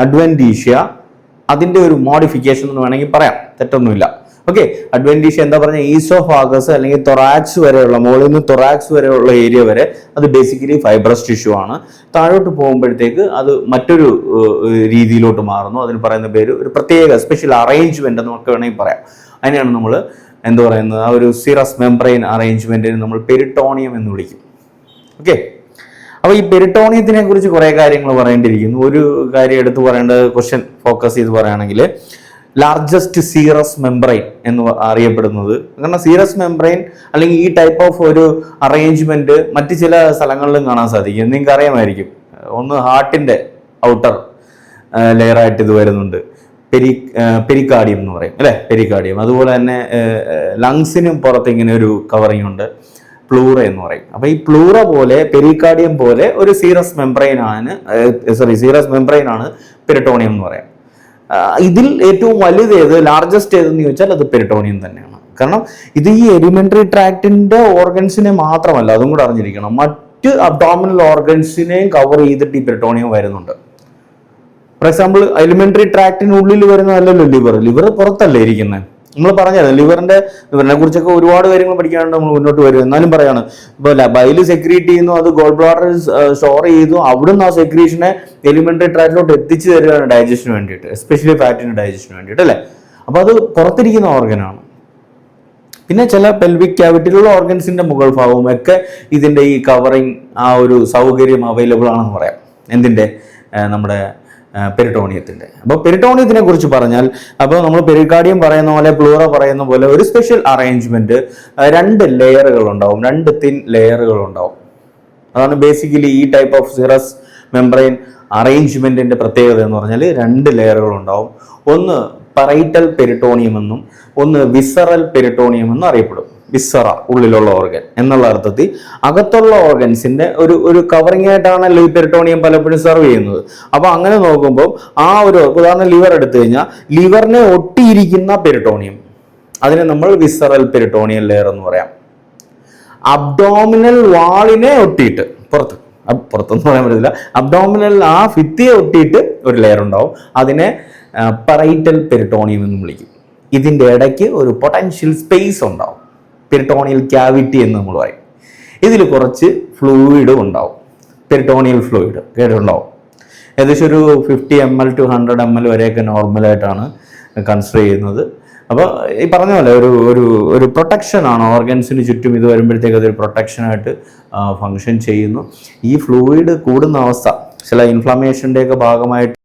അഡ്വെന്റീഷ്യ അതിൻ്റെ ഒരു മോഡിഫിക്കേഷൻ എന്ന് വേണമെങ്കിൽ പറയാം, തെറ്റൊന്നുമില്ല. ഓക്കെ, അഡ്വെന്റീഷ്യ എന്താ പറഞ്ഞാൽ ഈസോഫാഗസ് അല്ലെങ്കിൽ തൊറാക്സ് വരെയുള്ള, മുകളിൽ നിന്ന് തൊറാക്സ് വരെയുള്ള ഏരിയ വരെ അത് ബേസിക്കലി ഫൈബ്രസ് ടിഷ്യൂ ആണ്. താഴോട്ട് പോകുമ്പോഴത്തേക്ക് അത് മറ്റൊരു രീതിയിലോട്ട് മാറുന്നു. അതിന് പറയുന്ന പേര് ഒരു പ്രത്യേക സ്പെഷ്യൽ അറേഞ്ച്മെന്റ് എന്നൊക്കെ വേണമെങ്കിൽ പറയാം. അതിനെയാണ് നമ്മൾ എന്താ പറയുന്നത്, ആ ഒരു സിറസ് മെംബ്രെയിൻ അറേഞ്ച്മെന്റിന് നമ്മൾ പെരിട്ടോണിയം എന്ന് വിളിക്കും. ഓക്കെ, അപ്പോൾ ഈ പെരിട്ടോണിയത്തിനെ കുറിച്ച് കുറേ കാര്യങ്ങൾ പറയേണ്ടിയിരിക്കുന്നു. ഒരു കാര്യം എടുത്തു പറയേണ്ടത്, ക്വസ്റ്റ്യൻ ഫോക്കസ് ചെയ്ത് പറയുകയാണെങ്കിൽ, ലാർജസ്റ്റ് സീറസ് മെംബ്രെയിൻ എന്ന് അറിയപ്പെടുന്നത്, കാരണം സീറസ് മെംബ്രെയിൻ അല്ലെങ്കിൽ ഈ ടൈപ്പ് ഓഫ് ഒരു അറേഞ്ച്മെന്റ് മറ്റ് ചില സ്ഥലങ്ങളിലും കാണാൻ സാധിക്കും. നിങ്ങൾക്ക് അറിയാമായിരിക്കും, ഒന്ന് ഹാർട്ടിന്റെ ഔട്ടർ ലെയറായിട്ട് ഇത് വരുന്നുണ്ട്, പെരിക്കാർഡിയം എന്ന് പറയും അല്ലെ, പെരിക്കാർഡിയം. അതുപോലെ തന്നെ ലങ്സിനും പുറത്ത് ഇങ്ങനെ ഒരു കവറിങ് ഉണ്ട്, പ്ലൂറ എന്ന് പറയും. അപ്പൊ ഈ പ്ലൂറ പോലെ പെരിക്കാർഡിയം പോലെ ഒരു സീറസ് മെംബ്രെയിൻ ആണ് പെരിട്ടോണിയം എന്ന് പറയാം. ഇതിൽ ഏറ്റവും വലുതേത്, ലാർജസ്റ്റ് ഏതെന്ന് ചോദിച്ചാൽ അത് പെരിട്ടോണിയം തന്നെയാണ്. കാരണം ഇത് ഈ എലിമെന്ററി ട്രാക്റ്റിന്റെ ഓർഗൻസിനെ മാത്രമല്ല, അതും കൂടെ അറിഞ്ഞിരിക്കണം, മറ്റ് അബ്ഡോമിനൽ ഓർഗൻസിനെയും കവർ ചെയ്തിട്ട് ഈ പെരിട്ടോണിയം വരുന്നുണ്ട്. ഫോർ എക്സാമ്പിൾ, എലിമെന്ററി ട്രാക്റ്റിനുള്ളിൽ വരുന്നതല്ലല്ലോ ലിവർ പുറത്തല്ലേ ഇരിക്കുന്നത്. നമ്മൾ പറഞ്ഞത് ലിവറിനെ കുറിച്ചൊക്കെ ഒരുപാട് കാര്യങ്ങൾ പഠിക്കാണ്ട് നമ്മൾ മുന്നോട്ട് വരും. എന്നാലും പറയാണ്, ഇപ്പൊ ബൈല് സെക്രീറ്റ് ചെയ്യുന്നു, അത് ഗോൾ ബ്ലാഡർ സ്റ്റോർ ചെയ്തു, അവിടുന്ന് ആ സെക്രീഷനെ എലിമെന്ററി ട്രാക്റ്റിലോട്ട് എത്തിച്ചു തരികയാണ് ഡൈജഷന് വേണ്ടിയിട്ട്, എസ്പെഷ്യലി ഫാറ്റിന്റെ ഡൈജഷന് വേണ്ടിയിട്ട് അല്ലേ. അപ്പൊ അത് പുറത്തിരിക്കുന്ന ഓർഗനാണ്. പിന്നെ ചില പെൽവിക് ക്യാവിറ്റിയിലുള്ള ഓർഗൻസിന്റെ മുകൾ ഭാഗവും ഒക്കെ ഇതിന്റെ ഈ കവറിങ് ആ ഒരു സൗകര്യം അവൈലബിൾ ആണെന്ന് പറയാം. എന്തിന്റെ, നമ്മുടെ പെരിട്ടോണിയത്തിന്റെ. അപ്പോൾ പെരിട്ടോണിയത്തിനെ കുറിച്ച് പറഞ്ഞാൽ, അപ്പോൾ നമ്മൾ പെരിക്കാർഡിയം പറയുന്ന പോലെ, പ്ലൂറ പറയുന്ന പോലെ ഒരു സ്പെഷ്യൽ അറേഞ്ച്മെന്റ്, 2 ലെയറുകൾ ഉണ്ടാവും, 2 തിൻ ലെയറുകൾ ഉണ്ടാവും. അതാണ് ബേസിക്കലി ഈ ടൈപ്പ് ഓഫ് സിറസ് മെംബ്രെയിൻ അറേഞ്ച്മെന്റിന്റെ പ്രത്യേകത എന്ന് പറഞ്ഞാൽ 2 ലെയറുകൾ ഉണ്ടാവും. ഒന്ന് പറൈറ്റൽ പെരിട്ടോണിയം എന്നും ഒന്ന് വിസറൽ പെരിട്ടോണിയം എന്നും അറിയപ്പെടും. വിസറ ഉള്ളിലുള്ള ഓർഗൻ എന്നുള്ള അർത്ഥത്തിൽ, അകത്തുള്ള ഓർഗൻസിന്റെ ഒരു കവറിംഗ് ആയിട്ടാണല്ലോ ഈ പെരിട്ടോണിയം പലപ്പോഴും സെർവ് ചെയ്യുന്നത്. അപ്പൊ അങ്ങനെ നോക്കുമ്പോൾ ആ ഒരു ഉദാഹരണം ലിവർ എടുത്തു കഴിഞ്ഞാൽ, ലിവറിനെ ഒട്ടിയിരിക്കുന്ന പെരിട്ടോണിയം, അതിനെ നമ്മൾ വിസറൽ പെരിട്ടോണിയം ലെയർ എന്ന് പറയാം. അബ്ഡോമിനൽ വാളിനെ ഒട്ടിയിട്ട് പുറത്തൊന്നും പറയാൻ പറ്റില്ല, അബ്ഡോമിനൽ ആ ഭിത്തിയെ ഒട്ടിയിട്ട് ഒരു ലെയർ ഉണ്ടാവും, അതിനെ പറൈറ്റൽ പെരിട്ടോണിയം എന്ന് വിളിക്കും. ഇതിന്റെ ഇടയ്ക്ക് ഒരു പൊട്ടൻഷ്യൽ സ്പേസ് ഉണ്ടാവും, പെരിട്ടോണിയൽ ക്യാവിറ്റി എന്ന് നമ്മൾ പറയും. ഇതിൽ കുറച്ച് ഫ്ലൂയിഡും ഉണ്ടാവും, പെരിട്ടോണിയൽ ഫ്ലൂയിഡ് കേട്ടുണ്ടാവും. ഏകദേശം ഒരു 50 ml to 100 ml വരെയൊക്കെ നോർമലായിട്ടാണ് കൺസിഡർ ചെയ്യുന്നത്. അപ്പോൾ ഈ പറഞ്ഞ പോലെ ഒരു പ്രൊട്ടക്ഷനാണ് ഓർഗൻസിന് ചുറ്റും. ഇത് വരുമ്പോഴത്തേക്ക് അതൊരു പ്രൊട്ടക്ഷനായിട്ട് ഫങ്ഷൻ ചെയ്യുന്നു. ഈ ഫ്ലൂയിഡ് കൂടുന്ന അവസ്ഥ ചില ഇൻഫ്ലമേഷൻ്റെയൊക്കെ ഭാഗമായിട്ട്